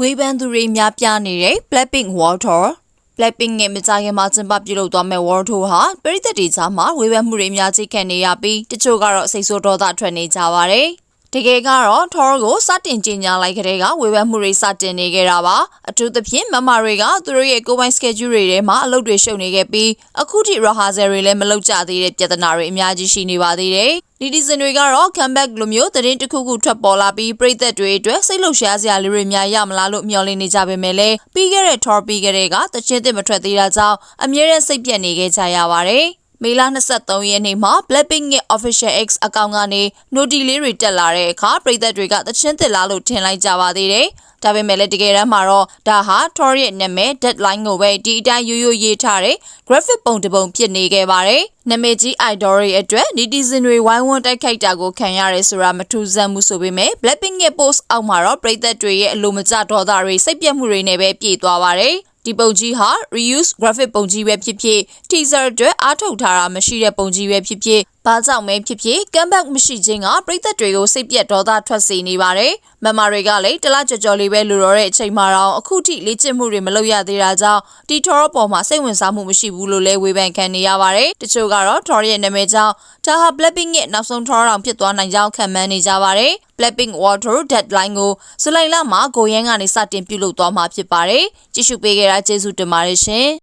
ဝေဖန်သူတွေများပြားနေတဲ့ Blackpink World Tour Blackpink ရဲ့မကြာခင်မှာကျင်းပပြုလုပ်သွားမယ့် World Tour ဟာပရိသတ်တွေကြားမှာဝေဖန်မှုတွေအများကြီးခံနေရပြီးတချို့ကတော့စိတ်ဆိုးဒေါသထွက်နေကြပါတယ်။တကယ်ကတော့ Tour ကိုစတင်ကြေညာလိုက်တဲ့ကဝေဖန်မှုတွေစတင်နေခဲ့တာပါ။အထူးသဖြင့်မမတွေကသူတို့ရဲ့ကိုယ်ပိုင် schedule တွေထဲမှာအလုပ်တွေရှုပ်နေခဲ့ပြီးအခုထိ rehearsal တွေလည်းမလုပ်ကြသေးတဲ့ပြဿနာတွေအများကြီးရှိနေပါသေးတယ်။ Netizen တွေကတော့ comeback လိုမျိုးသတင်းတစ်ခုခုထွက်ပေါ်လာပြီးပရိသတ်တွေအတွက်စိတ်လှုပ်ရှားစရာလေးတွေများရမလားလို့မျှော်လင့်နေကြပေမဲ့လည်းပြီးခဲ့တဲ့ Tour ပြီးခဲ့တဲ့ကတချင်းသစ်မထွက်သေးတာကြောင့်အမြဲတမ်းစိတ်ပြတ်နေခဲ့ကြရပါတယ်။မေလ23ရက်နေ့မှာ Blackpink ရဲ့ Official X အကောင့်ကနေ Noti လေးတွေတက်လာတဲ့အခါပရိသတ်တွေကတချင်းသစ်လားလို့ထင်လိုက်ကြပါသေးတယ်။ဒါပေမဲ့လည်းတကယ်တမ်းမှာတော့ဒါဟာ Tour ရဲ့နာမည် deadline ကိုပဲဒီအတိုင်းရိုးရိုးရေးထားတဲ့ graphic ပုံတစ်ပုံဖြစ်နေခဲ့ပါတယ်။နာမည်ကြီး idol တွေအတွက် Netizen တွေဝိုင်းဝန်းတိုက်ခိုက်တာကိုခံရတယ်ဆိုတာမထူးဆန်းဘူးဆိုပေမဲ့ Blackpink ရဲ့ post အောက်မှာတော့ပရိသတ်တွေရဲ့အလိုမကျဒေါသတွေစိတ်ပြတ်မှုတွေနဲ့ပဲပြည့်သွားပါတယ်။ဒီပုံကြီးဟာ reuse graphic ပုံကြီးပဲဖြစ်ဖြစ် teaser အတွက်အားထုတ်ထားတာမရှိတဲ့ပုံကြီးပဲဖြစ်ဖြစ်ဘာကြောင့်မဲဖြစ်ဖြစ် comeback မရှိခြင်းကပရိသတ်တွေကိုစိတ်ပြတ်ဒေါသထွက်စေနေပါတယ်။မမတွေကလည်းတလားကြော်ကြော်လေးပဲလိုတော့တဲ့အချိန်မှာတော့အခုထိလေ့ကျင့်မှုတွေမလုပ်ရသေးတာကြောင့်ဒီ Tour ပေါ်မှာစိတ်ဝင်စားမှုမရှိဘူးလို့လည်းဝေဖန်ခံနေရပါတယ်။တချို့ကတော့ Tour ရဲ့နာမည်ကြောင့်ဒါဟာ Blackpink ရဲ့နောက်ဆုံး Tour တောင်ဖြစ်သွားနိုင်ကြောင်းခန့်မှန်းနေကြပါတယ်။ Blackpink World Tour deadline ကိုဇူလိုင်လမှာကိုရန်ကနေစတင်ပြုလုပ်သွားမှာဖြစ်ပါတယ်။ကြည့်ရှုပေးကြတာကျေးဇူးတင်ပါတယ်ရှင်။